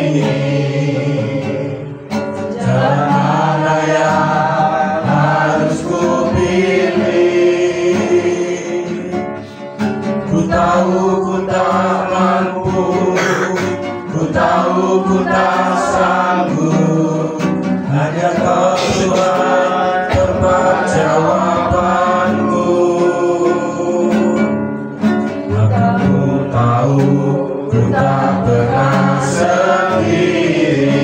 ini. Jalan mana yang harus kupilih? Ku tahu ku tak mampu, ku tahu ku tak sanggup, hanya kau Tuhan tempat jawabanku. Aku tahu ku tak pernah sendiri,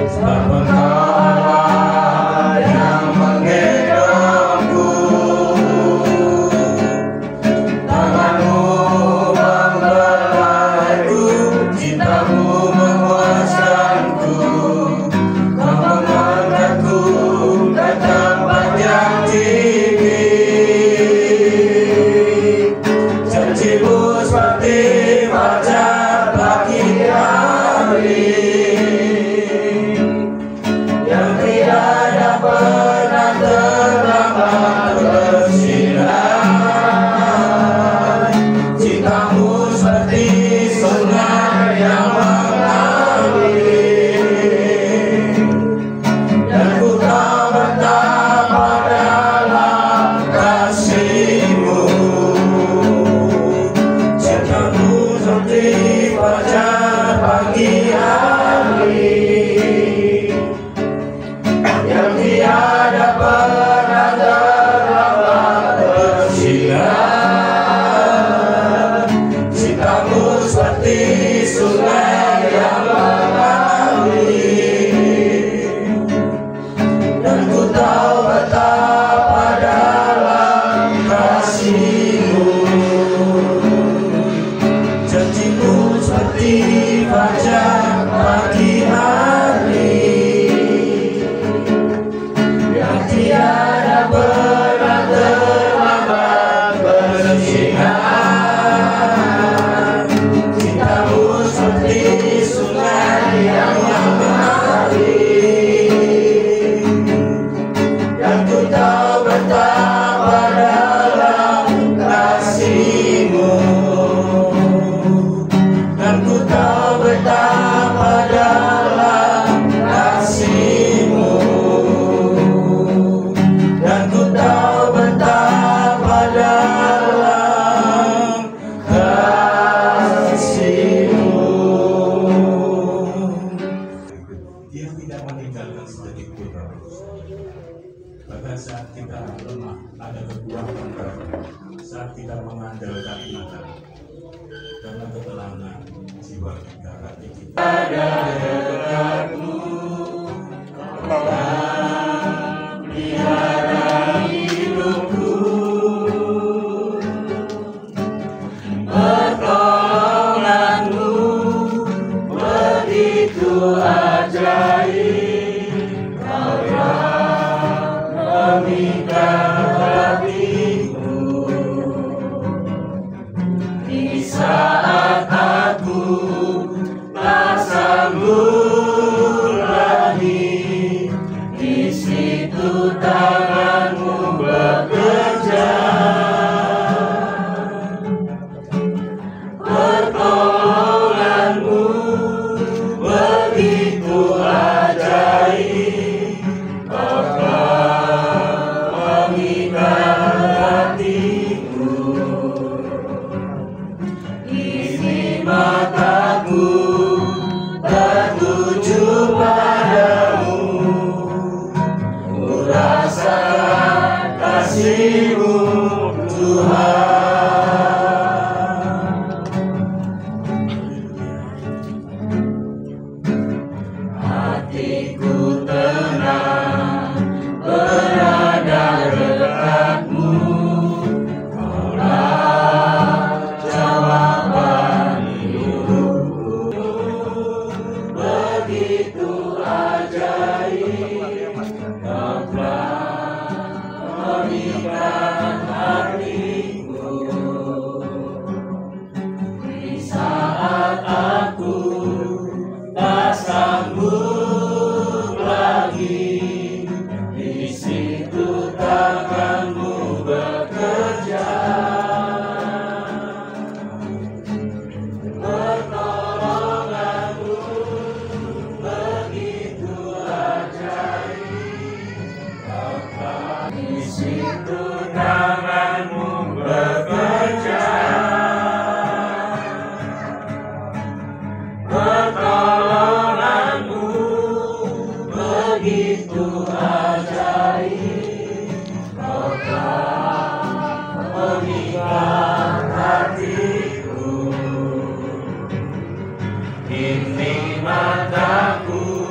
sebab Engkau Allah yang menggendongku. Tanganmu membelaiku, cintamu memuaskanku. Kau mengangkatku ke tempat yang tinggi. Janjimu seperti fajar pagi hari, yang tiada pernah terlambat bersinar. Cintamu seperti sungai yang mengalir, dan ku tak betapa dalam kasih-Mu. Cintamu seperti fajar pagi hari, yang tiada pernah terlambat bersinar. Cintamu seperti sungai yang mengalir, dan ku tahu betapa dalam kasih-Mu. Janjimu seperti fajar pagi hari, yang tiada pernah terlambat bersinar. Cintamu seperti sungai yang mengalir, dan ku tahu betapa dalam kasih-Mu. Dan ku tahu betapa dalam kasih-Mu. Dan ku tahu betapa dalam kasih-Mu. Dia tidak meninggalkan sedikit pun. Bahkan saat kita lemah, ada kekuatan baru. Saat kita mengandalkan iman, karena ketelangan jiwa kita, hati kita ada dekatmu, pelihara hidupku. Pertolonganmu begitu ajaib, Kau yang memikat hatiku. Di saat aku merasa ajaib, kau telah mengikat hatiku. Ini mataku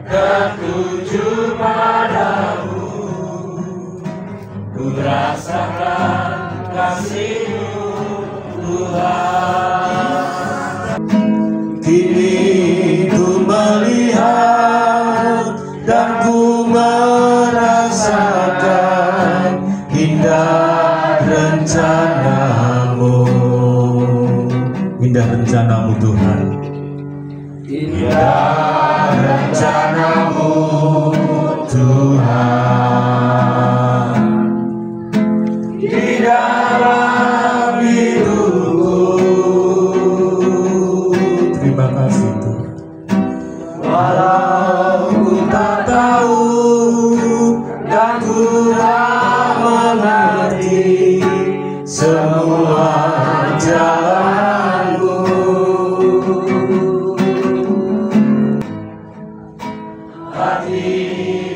tertuju padamu, ku rasakan kasih-Mu Tuhan. Kini ku melihat dan ku merasakan indah rencana-Mu. Indah rencana-Mu Tuhan. Indah rencana-Mu Tuhan, di dalam hidupku. Terima kasih Tuhan. Walau ku tak tahu dan ku tak mengerti semua jalan-Mu, hati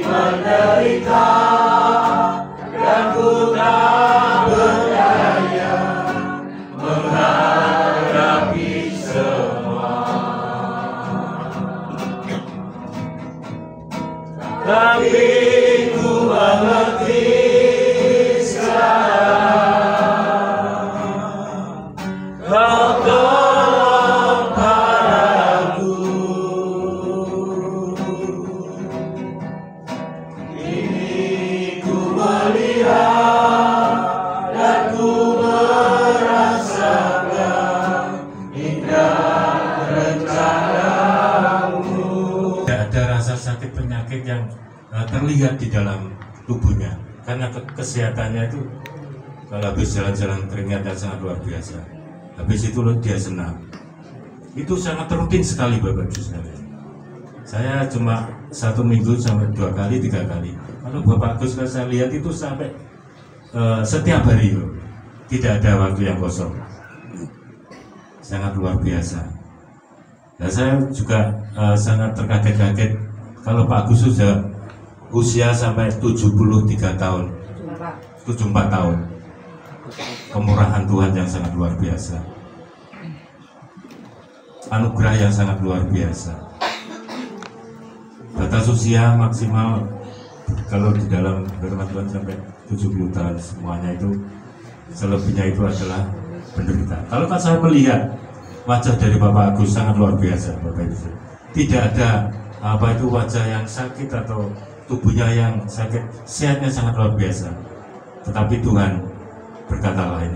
menderita dan ku tak berdaya menghadapi semua. Tapi ku mengerti sekarang, Kau tolong padaku. Ini ku melihat dan ku merasakan indah rencana-Mu. Tidak ada rasa sakit penyakit yang terlihat di dalam tubuhnya, karena kesehatannya itu kalau habis jalan-jalan keringat yang sangat luar biasa. Habis itu dia senam. Itu sangat rutin sekali Bapak Ibu sekalian. Saya cuma 1 minggu sampai 2 kali 3 kali. Kalau Bapak Gus saya lihat itu sampai setiap hari loh. Tidak ada waktu yang kosong. Sangat luar biasa. Dan saya juga sangat terkaget-kaget kalau Pak Gus sudah usia sampai 73 tahun, 74 tahun. Kemurahan Tuhan yang sangat luar biasa, anugerah yang sangat luar biasa. Batas usia maksimal kalau di dalam firman Tuhan sampai 70 tahun, semuanya itu selebihnya itu adalah penderitaan. Kalau saya melihat wajah dari Bapak Agus sangat luar biasa, Bapak Ibu. Tidak ada apa itu wajah yang sakit atau tubuhnya yang sakit, sehatnya sangat luar biasa. Tetapi Tuhan berkata lain,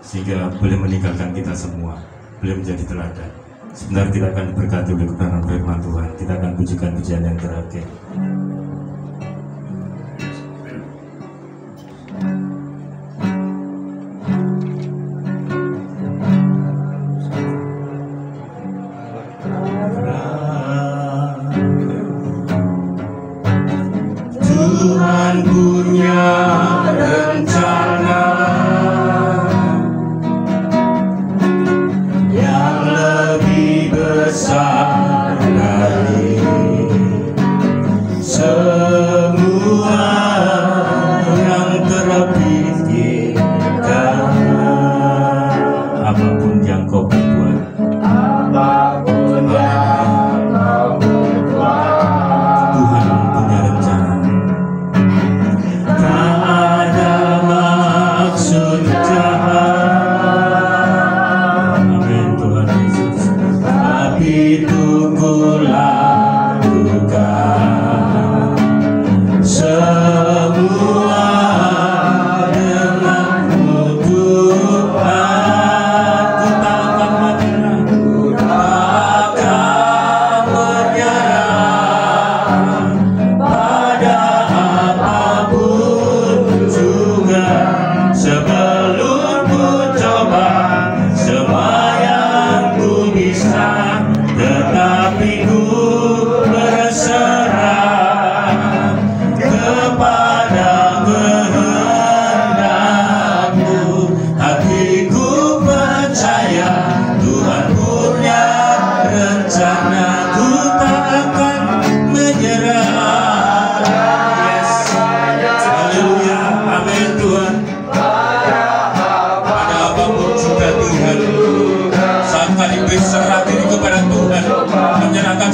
sehingga boleh meninggalkan kita semua, boleh menjadi teladan. Sebentar kita akan diberkati oleh kebenaran firman Tuhan. Kita akan pujikan pujian yang terakhir. Tuhan punya rencana yang lebih besar dari semua yang terpikirkan. Apapun yang kau berbuat, Apapun yang kau berbuat, Tuhan punya rencana. tak ada maksud jahat, Amin Tuhan Yesus. tapi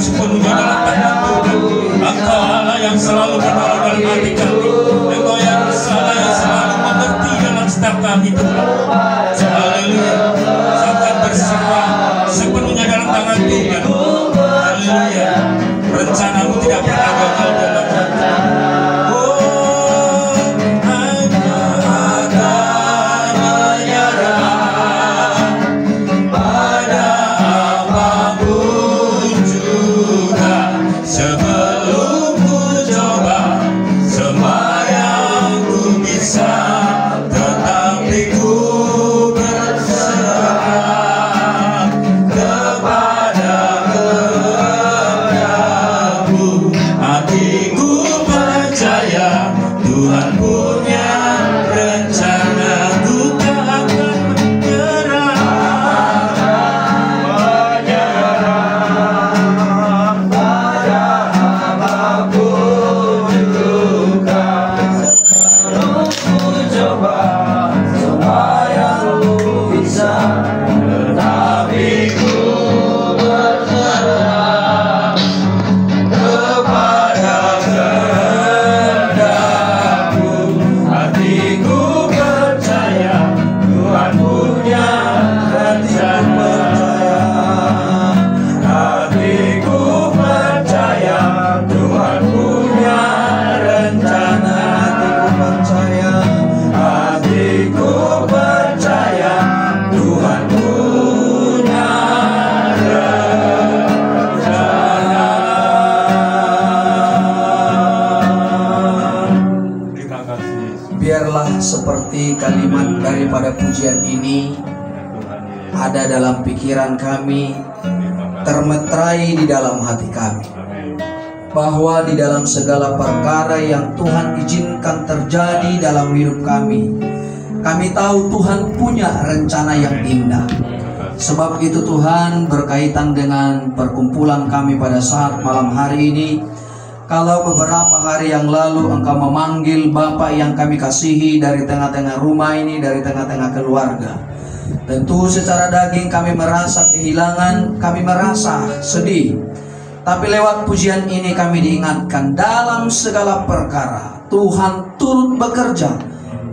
sepenuhnya dalam tangan Tuhan. Engkau Allah yang selalu menolong dalam hati kami. Engkau yang selalu mengerti dalam setiap kami Tuhan. Haleluya. Akan berserah sepenuhnya dalam tangan Tuhan. Haleluya. Rencanamu tidak pernah gagal dalam hati. Seperti kalimat daripada pujian ini ada dalam pikiran kami, termeterai di dalam hati kami, bahwa di dalam segala perkara yang Tuhan izinkan terjadi dalam hidup kami tahu Tuhan punya rencana yang indah. Sebab itu Tuhan, berkaitan dengan perkumpulan kami pada saat malam hari ini, kalau beberapa hari yang lalu Engkau memanggil Bapak yang kami kasihi dari tengah-tengah rumah ini, dari tengah-tengah keluarga, tentu secara daging kami merasa kehilangan, kami merasa sedih. Tapi lewat pujian ini kami diingatkan, dalam segala perkara Tuhan turut bekerja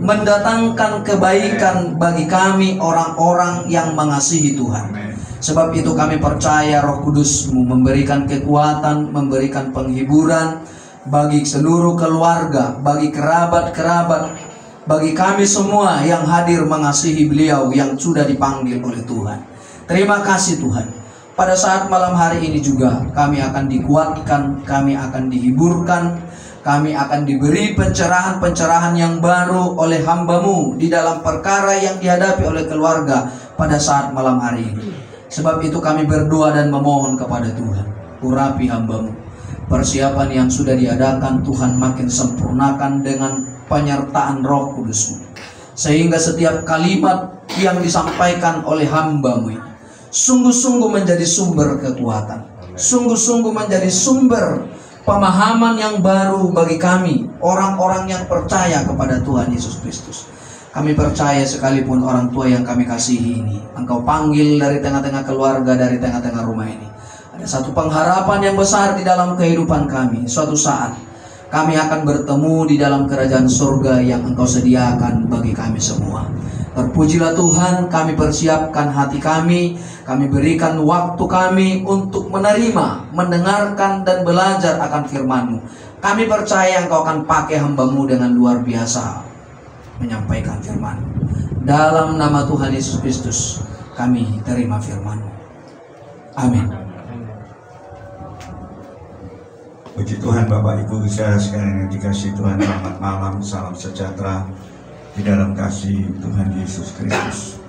mendatangkan kebaikan bagi kami, orang-orang yang mengasihi Tuhan. Sebab itu kami percaya Roh Kudus-Mu memberikan kekuatan, memberikan penghiburan bagi seluruh keluarga, bagi kerabat-kerabat, bagi kami semua yang hadir mengasihi beliau yang sudah dipanggil oleh Tuhan. Terima kasih Tuhan. Pada saat malam hari ini juga kami akan dikuatkan, kami akan dihiburkan, kami akan diberi pencerahan-pencerahan yang baru oleh hamba-Mu di dalam perkara yang dihadapi oleh keluarga pada saat malam hari ini. Sebab itu kami berdoa dan memohon kepada Tuhan, urapi hamba-Mu. Persiapan yang sudah diadakan Tuhan makin sempurnakan dengan penyertaan Roh Kudus-Mu, sehingga setiap kalimat yang disampaikan oleh hamba-Mu ini sungguh-sungguh menjadi sumber kekuatan, sungguh-sungguh menjadi sumber pemahaman yang baru bagi kami, orang-orang yang percaya kepada Tuhan Yesus Kristus. Kami percaya sekalipun orang tua yang kami kasihi ini Engkau panggil dari tengah-tengah keluarga, dari tengah-tengah rumah ini. Ada satu pengharapan yang besar di dalam kehidupan kami. Suatu saat kami akan bertemu di dalam kerajaan surga yang Engkau sediakan bagi kami semua. Terpujilah Tuhan, kami persiapkan hati kami berikan waktu kami untuk menerima, mendengarkan dan belajar akan firman-Mu. Kami percaya Engkau akan pakai hamba-Mu dengan luar biasa menyampaikan firman. Dalam nama Tuhan Yesus Kristus kami terima firman-Mu. Amin. Puji Tuhan, Bapak Ibu saudara sekalian yang dikasihi Tuhan, selamat malam, salam sejahtera di dalam kasih Tuhan Yesus Kristus.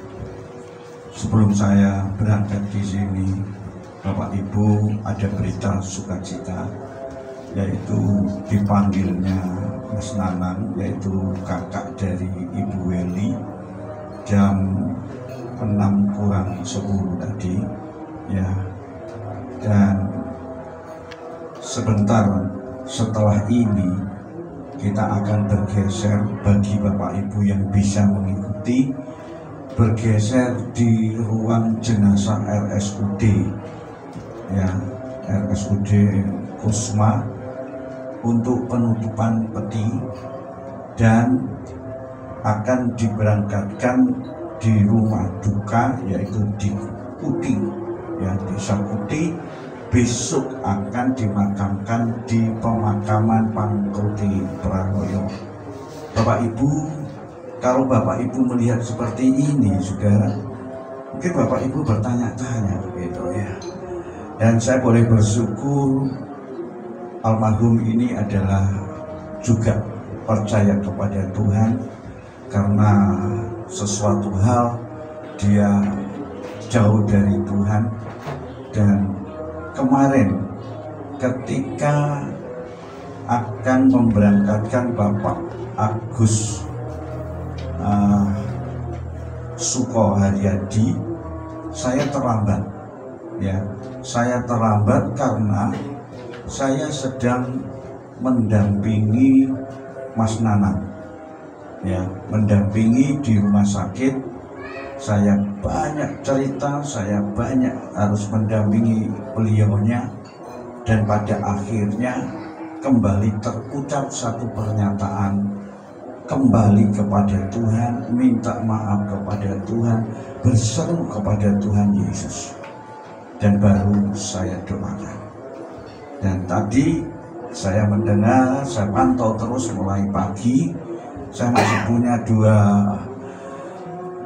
Sebelum saya berangkat di sini, Bapak Ibu, ada berita sukacita, yaitu dipanggilnya Mas Nanang, yaitu kakak dari Ibu Weli, jam 6:50 tadi, ya. Dan sebentar setelah ini kita akan bergeser, bagi Bapak Ibu yang bisa mengikuti, bergeser di ruang jenazah RSUD, ya. RSUD Kusma untuk penutupan peti dan akan diberangkatkan di rumah duka, yaitu di Kuti, ya, Desa Kuti. Besok akan dimakamkan di pemakaman Pangkruti Pranoyo. Bapak Ibu, kalau Bapak Ibu melihat seperti ini, saudara, mungkin Bapak Ibu bertanya-tanya begitu ya. Dan saya boleh bersyukur almarhum ini adalah juga percaya kepada Tuhan, karena sesuatu hal dia jauh dari Tuhan. Dan kemarin ketika akan memberangkatkan Bapak Agus Suko Haryadi, saya terlambat, ya, saya terlambat karena saya sedang mendampingi Mas Nanang, ya, mendampingi di rumah sakit. Saya banyak cerita, saya banyak harus mendampingi beliaunya, dan pada akhirnya kembali terucap satu pernyataan, kembali kepada Tuhan, minta maaf kepada Tuhan, berseru kepada Tuhan Yesus, dan baru saya doakan. Dan tadi saya mendengar, saya pantau terus mulai pagi, saya masih punya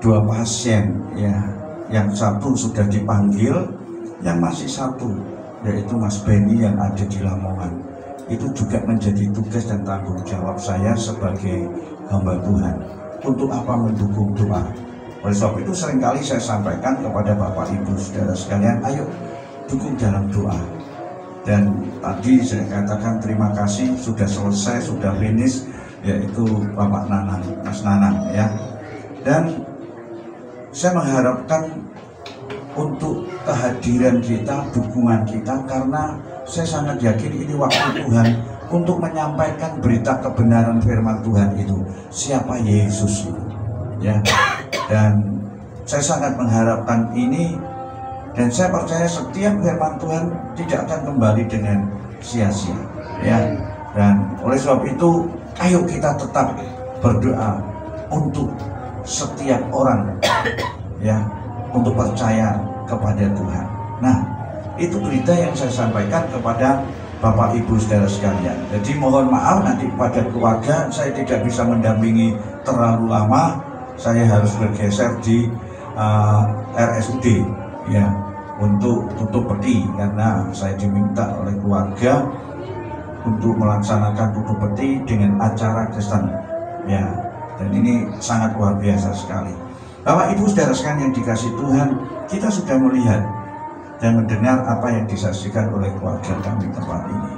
dua pasien, ya, yang satu sudah dipanggil, yang masih satu yaitu Mas Benny yang ada di Lamongan. Itu juga menjadi tugas dan tanggung jawab saya sebagai hamba Tuhan. Untuk apa? Mendukung doa. Oleh sebab itu seringkali saya sampaikan kepada Bapak Ibu saudara sekalian, ayo dukung dalam doa. Dan tadi saya katakan terima kasih, sudah selesai, sudah finish, yaitu Bapak Nanang, Mas Nanang, ya. Dan saya mengharapkan untuk kehadiran kita, dukungan kita, karena saya sangat yakin ini waktu Tuhan untuk menyampaikan berita kebenaran firman Tuhan itu, siapa Yesus itu, ya. Dan saya sangat mengharapkan ini, dan saya percaya setiap firman Tuhan tidak akan kembali dengan sia-sia, ya. Dan oleh sebab itu, ayo kita tetap berdoa untuk setiap orang, ya, untuk percaya kepada Tuhan. Nah, itu berita yang saya sampaikan kepada Bapak Ibu saudara sekalian. Jadi mohon maaf nanti pada keluarga saya tidak bisa mendampingi terlalu lama. Saya harus bergeser di RSUD, ya, untuk tutup peti, karena saya diminta oleh keluarga untuk melaksanakan tutup peti dengan acara Kristen, ya. Dan ini sangat luar biasa sekali. Bapak Ibu saudara sekalian yang dikasih Tuhan, kita sudah melihat dan mendengar apa yang disaksikan oleh keluarga kami tempat ini.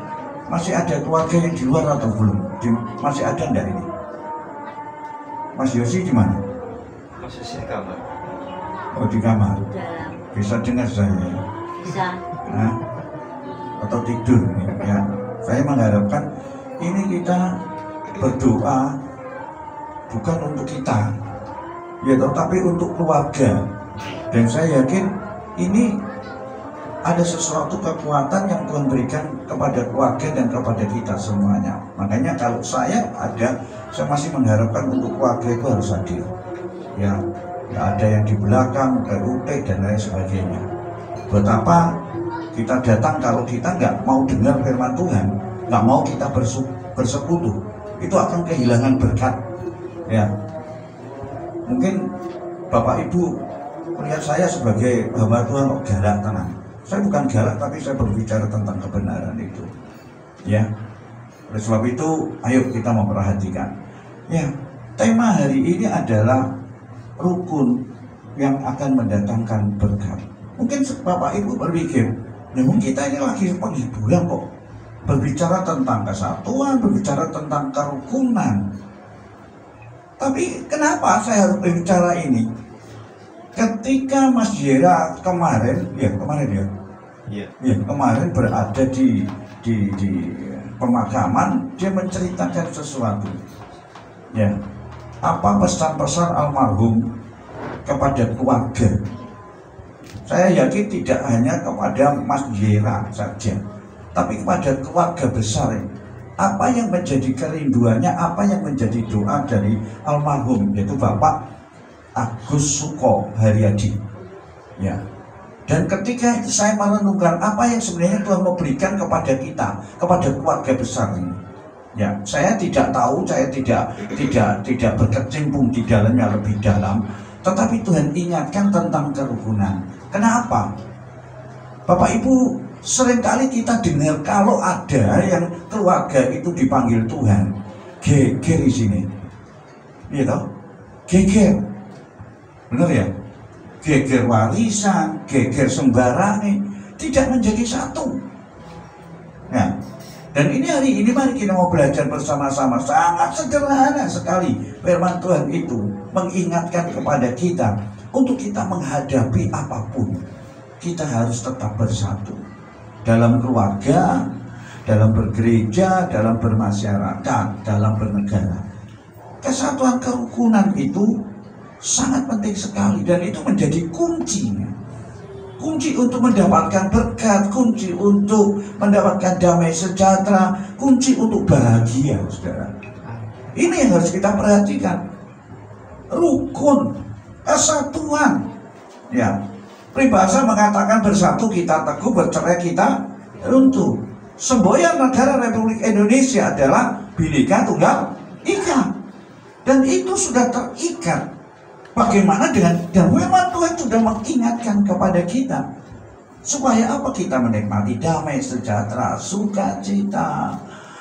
Masih ada keluarga yang di luar atau belum? Masih ada enggak ini? Mas Yosi di mana? Masih di kamar. Oh, di kamar. Bisa dengar saya? Bisa. Nah, atau tidur, ya. Saya mengharapkan ini kita berdoa bukan untuk kita, ya, tetapi untuk keluarga. Dan saya yakin ini ada sesuatu kekuatan yang Tuhan berikan kepada keluarga dan kepada kita semuanya. Makanya kalau saya masih mengharapkan untuk keluarga itu harus hadir, ya. Nggak ada yang di belakang, PUT dan lain sebagainya. Betapa kita datang kalau kita nggak mau dengar firman Tuhan, nggak mau kita bersekutu, itu akan kehilangan berkat. Ya, mungkin Bapak Ibu melihat saya sebagai hamba Tuhan kok galak, tenang. Saya bukan galak, tapi saya berbicara tentang kebenaran itu, ya. Oleh sebab itu, ayo kita memperhatikan. Ya, tema hari ini adalah rukun yang akan mendatangkan berkat. Mungkin Bapak Ibu berpikir, namun kita ini lagi penghiburan kok, berbicara tentang kesatuan, berbicara tentang kerukunan. Tapi kenapa saya harus berbicara ini? Ketika Mas Yera kemarin berada di pemakaman, dia menceritakan sesuatu. Ya, apa pesan-pesan almarhum kepada keluarga? Saya yakin tidak hanya kepada Mas Yera saja, tapi kepada keluarga besar ini. Apa yang menjadi kerinduannya, apa yang menjadi doa dari almarhum, yaitu Bapak Agus Suko Haryadi. Ya. Dan ketika itu saya merenungkan apa yang sebenarnya Tuhan mau berikan kepada kita, kepada keluarga besar ini. Ya, saya tidak tahu, saya tidak berkecimpung di dalamnya lebih dalam, tetapi Tuhan ingatkan tentang kerukunan. Kenapa? Bapak Ibu, seringkali kita dengar kalau ada yang keluarga itu dipanggil Tuhan, geger di sini, gitu, geger, benar ya? Geger warisan, geger sembarangan, tidak menjadi satu. Nah, dan ini hari ini mari kita mau belajar bersama-sama. Sangat sederhana sekali firman Tuhan itu mengingatkan kepada kita untuk kita menghadapi apapun, kita harus tetap bersatu. Dalam keluarga, dalam bergereja, dalam bermasyarakat, dalam bernegara. Kesatuan kerukunan itu sangat penting sekali dan itu menjadi kuncinya. Kunci untuk mendapatkan berkat, kunci untuk mendapatkan damai sejahtera, kunci untuk bahagia, saudara. Ini yang harus kita perhatikan. Rukun, kesatuan. Ya, peribahasa mengatakan bersatu kita teguh, bercerai kita runtuh. Semboyan negara Republik Indonesia adalah Bhinneka Tunggal Ika, dan itu sudah terikat. Bagaimana dengan dan firman Tuhan sudah mengingatkan kepada kita supaya apa? Kita menikmati damai sejahtera, sukacita,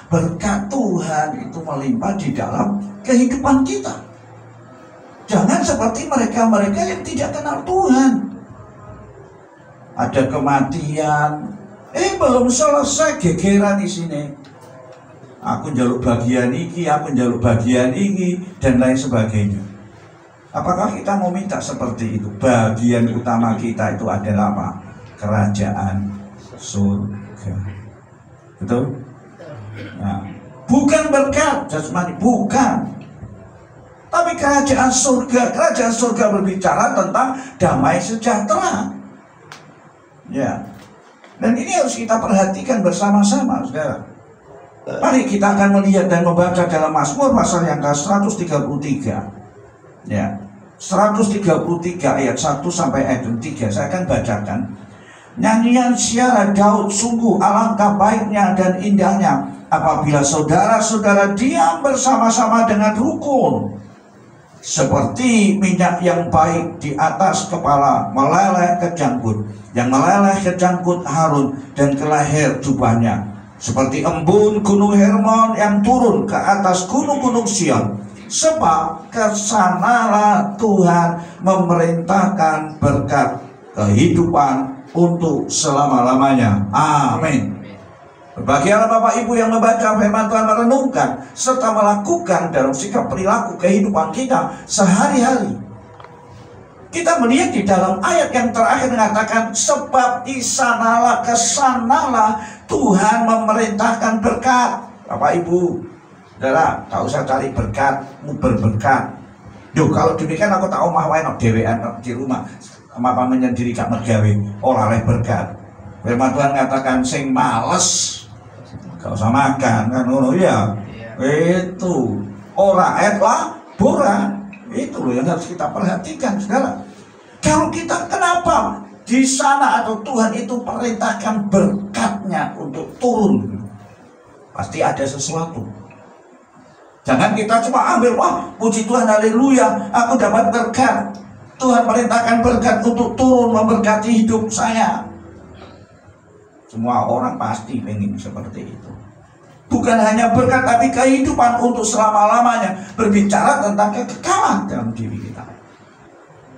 berkat Tuhan itu melimpah di dalam kehidupan kita. Jangan seperti mereka-mereka yang tidak kenal Tuhan. Ada kematian, belum selesai gegeran di sini. Aku njaluk bagian ini, aku njaluk bagian ini, dan lain sebagainya. Apakah kita mau minta seperti itu? Bagian utama kita itu adalah apa? Kerajaan surga. Betul? Nah, bukan berkat jasmani, bukan. Tapi kerajaan surga berbicara tentang damai sejahtera. Ya. Dan ini harus kita perhatikan bersama-sama, saudara. Mari kita akan melihat dan membaca dalam Mazmur pasal yang ke-133. Ya, 133 ayat 1 sampai ayat 3. Saya akan bacakan. Nyanyian siara Daud, sungguh alangkah baiknya dan indahnya apabila saudara-saudara diam bersama-sama dengan rukun, seperti minyak yang baik di atas kepala meleleh ke janggut, yang meleleh ke janggut Harun dan ke leher jubahnya, seperti embun gunung Hermon yang turun ke atas gunung-gunung Sion. Sebab kesanalah Tuhan memerintahkan berkat kehidupan untuk selama-lamanya. Amin. Berbahagialah Bapak Ibu yang membaca firman Tuhan, merenungkan serta melakukan dalam sikap perilaku kehidupan kita sehari-hari. Kita melihat di dalam ayat yang terakhir mengatakan, sebab di sanalah, kesanalah Tuhan memerintahkan berkat. Bapak Ibu, saudara, tak usah cari berkat, berberkat. Duh, kalau demikian aku tak omah wae nok dhewean di rumah. Apa menyendiri gak mergawe ora oleh berkat. Firman Tuhan mengatakan sing males gak usah makan, kan ngono ya. Itu ora lah bora. Itu loh yang harus kita perhatikan, saudara. Kalau kita kenapa di sana atau Tuhan itu perintahkan berkatnya untuk turun, pasti ada sesuatu. Jangan kita cuma ambil, wah puji Tuhan, haleluya, aku dapat berkat. Tuhan perintahkan berkat untuk turun memberkati hidup saya. Semua orang pasti ingin seperti itu. Bukan hanya berkat, tapi kehidupan untuk selama-lamanya. Berbicara tentang kekekalan dalam diri kita.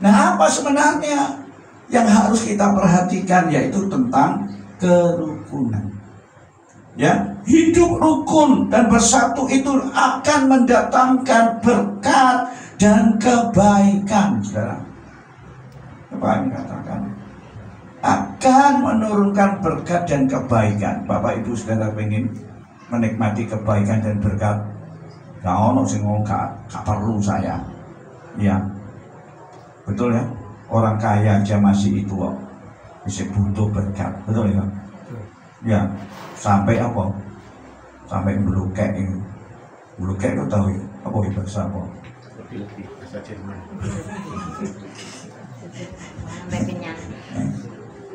Nah, apa sebenarnya yang harus kita perhatikan? Yaitu tentang kerukunan. Ya, hidup rukun dan bersatu itu akan mendatangkan berkat dan kebaikan, saudara. Apa yang dikatakan? Akan menurunkan berkat dan kebaikan. Bapak Ibu saudara pengen menikmati kebaikan dan berkat? Gak ono sing ngomong gak perlu saya. Ya, betul ya. Orang kaya aja masih itu kok. bisa butuh berkat, betul ya? Ya, sampai apa? Sampai melukek itu. Melukek itu tahu ya? Apa itu bahasa apa? Lebih bahasa Jerman. Sampai kenyang.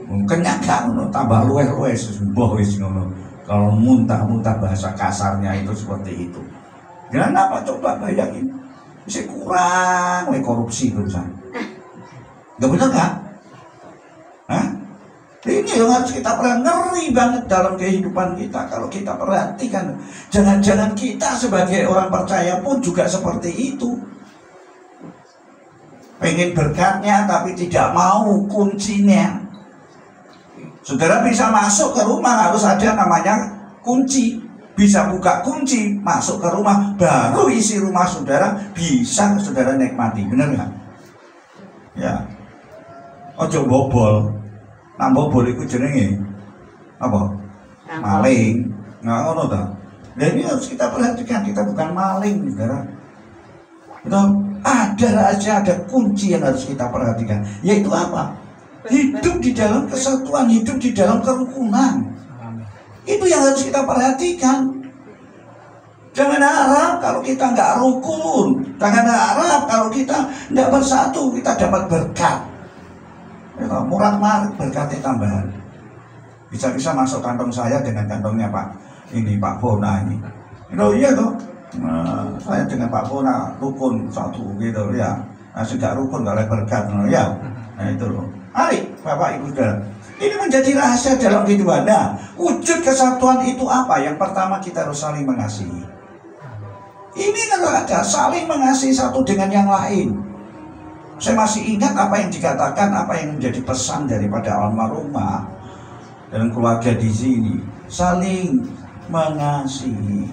Mungkin nyagak ngono, tambah luweh-luweh sembuh wis ngono. Kalau muntah-muntah bahasa kasarnya itu seperti itu. Kenapa coba bayangin? Bisa kurang korupsi terusan. Gak bener gak? Hah? Ini yang harus kita ngeri banget dalam kehidupan kita. Kalau kita perhatikan, jangan-jangan kita sebagai orang percaya pun juga seperti itu. Pengen berkatnya tapi tidak mau kuncinya. Saudara bisa masuk ke rumah harus ada namanya kunci. Bisa buka kunci, masuk ke rumah, baru isi rumah saudara bisa saudara nikmati. Benar nggak? Ya. Ojo bobol. Nah bobol itu jenenge apa? Maling. Nggak ngono ta. Dan ini harus kita perhatikan, kita bukan maling, saudara. Betul? Ada rahasia, ada kunci yang harus kita perhatikan. Yaitu apa? Hidup di dalam kesatuan, hidup di dalam kerukunan. Itu yang harus kita perhatikan. Jangan harap kalau kita nggak rukun, jangan harap kalau kita nggak bersatu kita dapat berkat. Murah-marah berkatnya tambahan. Bisa-bisa masuk kantong saya dengan kantongnya Pak Bona ini. Iya toh. Saya dengan Pak Bona rukun satu gitu ya. Nah, sudah rukun nggak ada berkat, ya. Nah itu loh. Mari Bapak Ibu Saudara. Ini menjadi rahasia dalam kehidupan. Nah, wujud kesatuan itu apa? Yang pertama kita harus saling mengasihi. Ini kalau ada saling mengasihi satu dengan yang lain. Saya masih ingat apa yang dikatakan, apa yang menjadi pesan daripada almarhumah dan keluarga di sini. Saling mengasihi.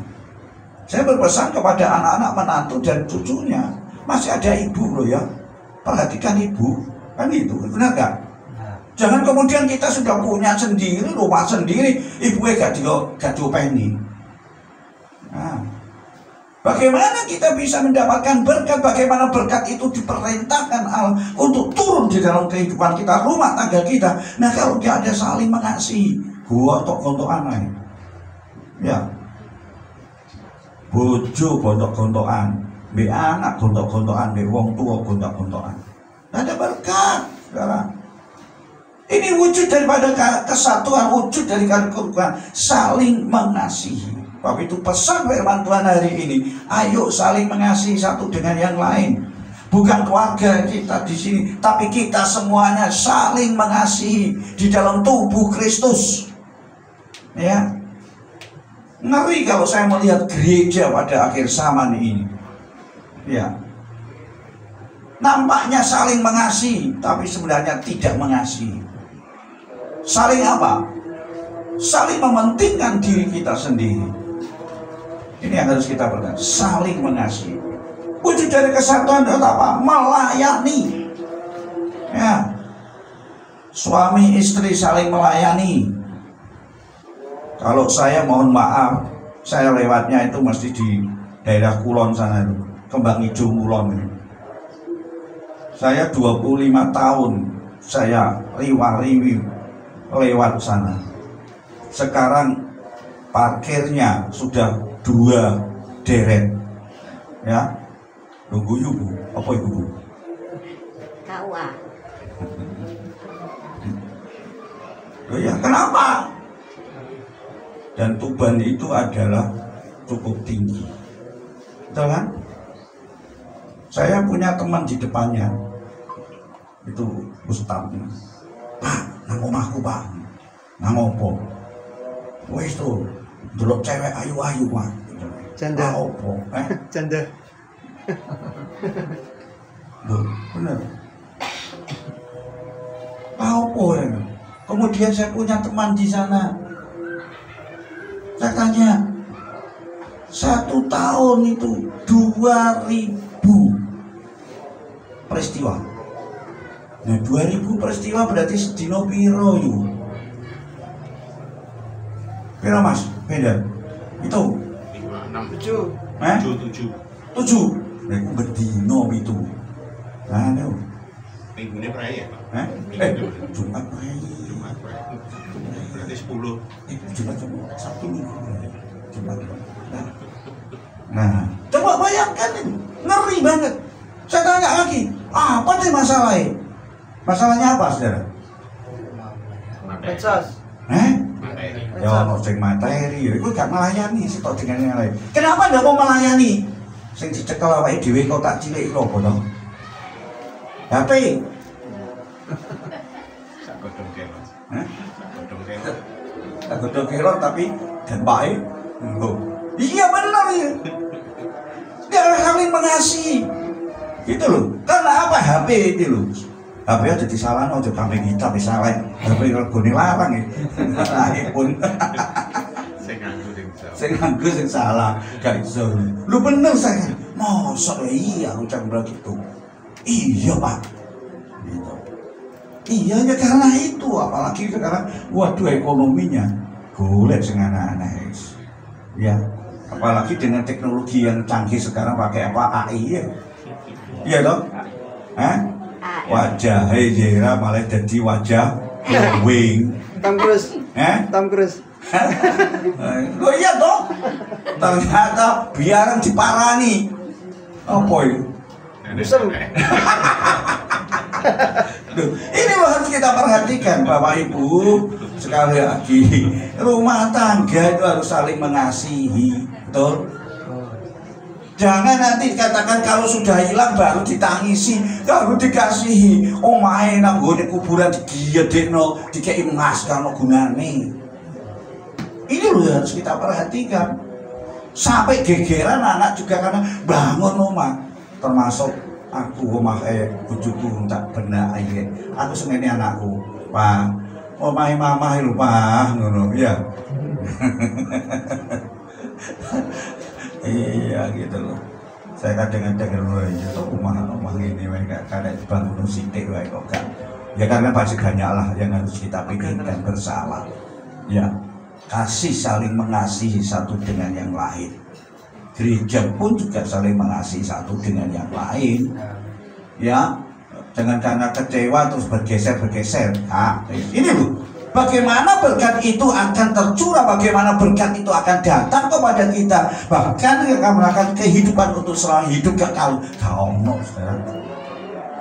Saya berpesan kepada anak-anak menantu dan cucunya. Masih ada ibu loh ya. Perhatikan ibu. Kan itu, benar gak? Jangan kemudian kita sudah punya sendiri, rumah sendiri, ibunya gak diopeni. Nah, bagaimana kita bisa mendapatkan berkat? Bagaimana berkat itu diperintahkan Allah untuk turun di dalam kehidupan kita, rumah tangga kita. Nah, kalau tidak ada saling mengasihi, gontok-gontokan ya, bojo gontok-gontokan, be anak gontok-gontokan, be wong tua gontok-gontokan. Tidak ada berkat, saudara. Ini wujud daripada kesatuan, wujud dari kerukunan, saling mengasihi. Sebab itu pesan firman Tuhan hari ini, ayo saling mengasihi satu dengan yang lain. Bukan keluarga kita di sini, tapi kita semuanya saling mengasihi di dalam tubuh Kristus. Ya, ngeri kalau saya melihat gereja pada akhir zaman ini. Ya, nampaknya saling mengasihi, tapi sebenarnya tidak mengasihi. Saling apa? Saling mementingkan diri kita sendiri. Ini yang harus kita perhatikan. Saling mengasihi. Wujud dari kesatuan adalah apa? Melayani. Ya. Suami istri saling melayani. Kalau saya mohon maaf, saya lewatnya itu mesti di daerah Kulon sana itu, Kembang Hijau Kulon. Saya 25 tahun saya riwa-riwi lewat sana. Sekarang parkirnya sudah 2 deret. Ya. Tunggu yuk Bu. Apa itu Bu? KUA. Oh ya, kenapa? Dan Tuban itu adalah cukup tinggi. Betul kan? Saya punya teman di depannya. Itu Ustadznya. Pak, nang omahku Pak. Nang opo? Wis tuh, delok cewek ayu-ayu Pak. Canda. Opo? Canda. Loh, bener. Opo ya? Kemudian saya punya teman di sana. Saya tanya, 1 tahun itu 2000 peristiwa. Nah 2000 peristiwa berarti sedino piro yuk? Piro Mas? Beda? Itu? 7. 7. Nah itu berdino itu. Nah itu Minggunya peraya ya Pak? Jumat peraya. 10. Jumat Sabtu Minggu. Jumat. Nah, coba bayangkan ini, ngeri banget. Saya tanya lagi, apa sih masalahnya? Masalahnya apa, saudara? Medsos. Ya ono sing materi, ya iku gak melayani sih tok dengan yang lain. Kenapa ndak mau melayani? Sing dicekel awake dhewe kok tak cilik lho kono. HP. Sak godhong kelor. Hah? Sak godhong kelor. Tak godhong kelor tapi dampake engko. Iya benar ya. Dia saling mengasihi. Gitu loh. Karena apa HP itu loh. HP aja disalahno aja kambing hitam disalah. HP regane larang ya. iPhone. Sing nganggo sing salah, gak iso. Lu bener saya. Mosok iya ucap begitu. Iya, Pak. Gitu. Iyanya karena itu, apalagi sekarang waduh ekonominya golek sing anak-anak. Ya, apalagi dengan teknologi yang canggih sekarang pakai apa AI ya. Iya toh? Hah? Wajah Hejera malah jadi wajah glowing. Tom Cruise. Tom Cruise. Oh iya toh? Ternyata biaran diparani. Apa itu? Duh, ini loh harus kita perhatikan Bapak Ibu. Sekali lagi, rumah tangga itu harus saling mengasihi, betul? Jangan nanti katakan kalau sudah hilang baru ditangisi, baru dikasihi. Oh main nang gone kuburan digiyedekno, dikei emas kalau gunane. Ini loh harus kita perhatikan. Sampai gegeran anak juga karena bangun rumah, termasuk aku omah bojoku tak benak ae. Aku semene anakku, Pak. Omahe mamah lho, Pak, ngono ya. Iya gitu loh. Saya kadang-kadang ngono ya, omah ini wae gak karek bangun sithik wae kok gak. Ya karena pasti banyaklah yang harus kita pikirkan bersama. Ya, kasih saling mengasihi satu dengan yang lain. Gereja pun juga saling mengasihi satu dengan yang lain. Ya, jangan karena kecewa terus bergeser. Nah, ini loh. Bagaimana berkat itu akan tercurah, bagaimana berkat itu akan datang kepada kita, bahkan akan melakukan kehidupan untuk selalu hidup kekal.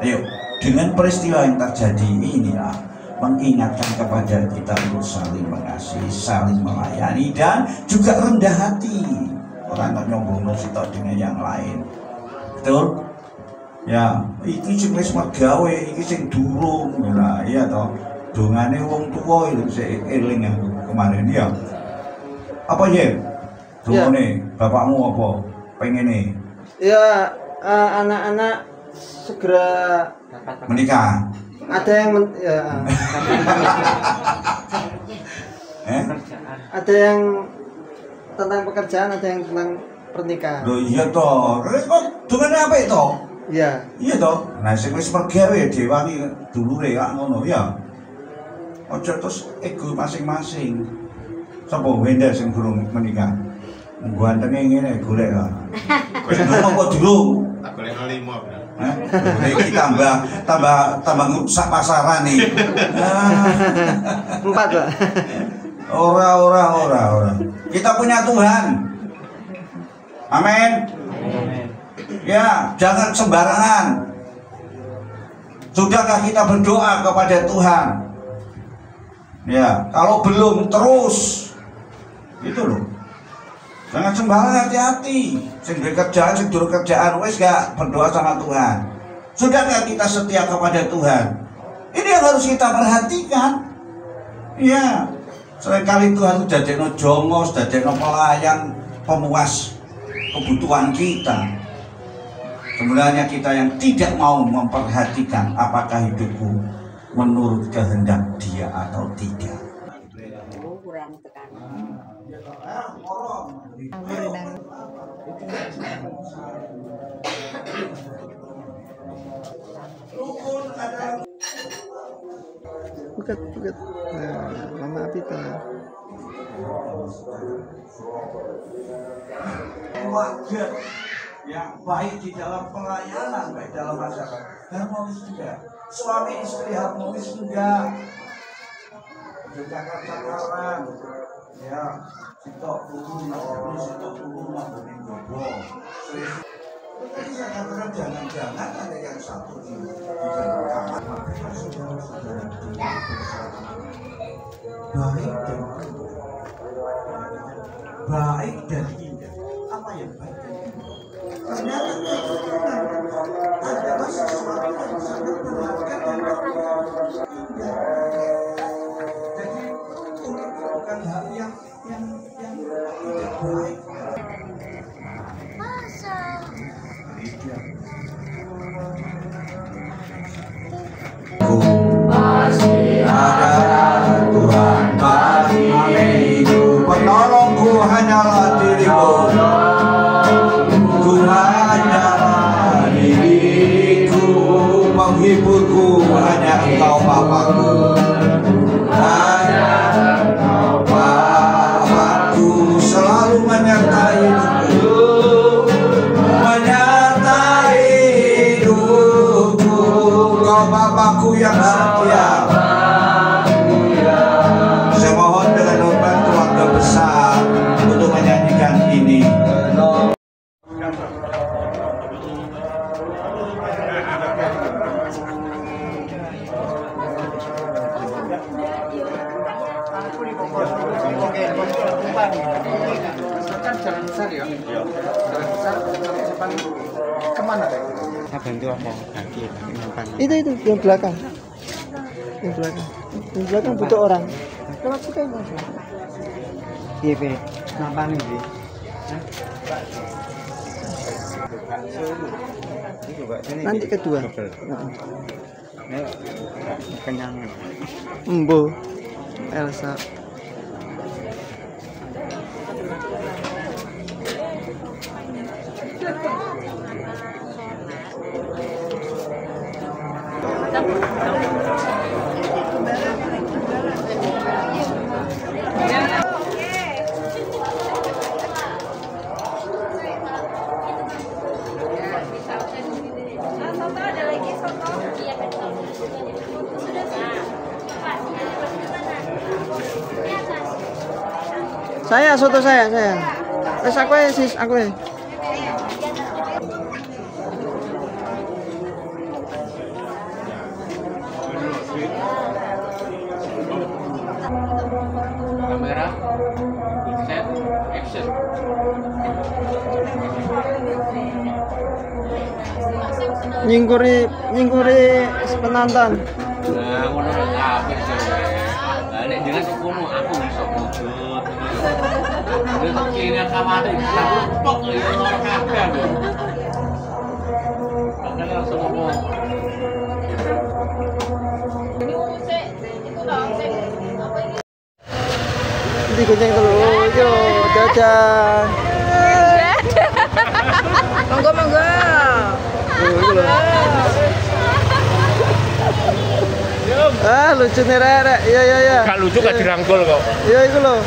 Ayo, dengan peristiwa yang terjadi ini mengingatkan kepada kita untuk saling mengasihi, saling melayani, dan juga rendah hati. Orang tak nyombong sitok dengan yang lain, betul? Ya, iki sing wis gawe, iki sing durung, nah, iya toh. Dongane wong tua itu sik eling aku kemarin ya. Apa ya? Dongane bapakmu apa? Pengene? Ya, anak-anak segera menikah. Ada yang ada yang tentang pekerjaan, ada yang tentang pernikahan. Loh iya toh. Kok dongane apik toh? Iya. Iya toh. Nah sing wis mergawe dewangi dulure kok ngono ya. Ojo terus ego masing-masing. Sapa wenda sing durung menikah? Gantenge ngene golek lah. Golek kok durung? Tak golek 5 bener. Hah? Iki tambah ngrusak pasaran nih. 4 Pak. Ora. Kita punya Tuhan. Amin. Ya, jangan sembarangan. Sudahkah kita berdoa kepada Tuhan? Ya, kalau belum terus itu loh. Jangan sembarangan, hati-hati. Sing kerjaan, sing durung kerjaan wis gak berdoa sama Tuhan. Sudahkah kita setia kepada Tuhan? Ini yang harus kita perhatikan. Ya, seringkali Tuhan itu dadekno jongos, dadekno pelayan, pemuas kebutuhan kita. Sebenarnya kita yang tidak mau memperhatikan apakah hidupku menurut kehendak Dia atau tidak. Kurang tekanan. Bukat. Nah, Mama Apita. Keluarga yang baik di dalam pelayanan, baik dalam masyarakat harmonis juga. Suami istri harmonis juga. Jakarta sekarang ya sitok turun bening gobo. Tadi saya katakan jangan-jangan ada yang satu di dalam kamar. Makanya saudara-saudara baik dan indah. Apa yang baik dan indah? Ternyata adalah sesuatu yang sangat berharga dan indah. Jadi bukan hal yang tidak baik. Masih ada Tuhan bagiku, penolongku hanyalah dirimu. Tuhan hanyalah diriku, penghiburku hanya Engkau Bapakku. Hanya Engkau Bapakku, selalu menyertai hidupku, menyertai hidupku. Engkau Bapakku yang setia. Saya mohon dengan hormat keluarga besar untuk menyanyikan ini. Kan jalan besar ya. Jalan besar depan kemana Pak? Bantu apa? Kaki, nampan. Itu yang belakang. Yang belakang. Yang belakang butuh orang. Lewat situ Mas. Iya, Pak. Nampan iki. Nanti kedua. Kenyang. Embo. Elsa. Soto saya. Wes aku ya sis, aku ya. Kamera, set, action. Nyingkuri penonton. Nah, ngono lho kabeh sih. Lah nek jenengan kok ngono aku iso wujud. Nek kok kene kamane aku tok ya ora kabeh lho. Makanya langsung ngomong. Ini usik, itu lho sing apa iki? Nanti kucing dulu, yo, jajan. Monggo. Ah, lucu nih Rek. Iya. Gak lucu gak dirangkul kok. Iya, itu loh.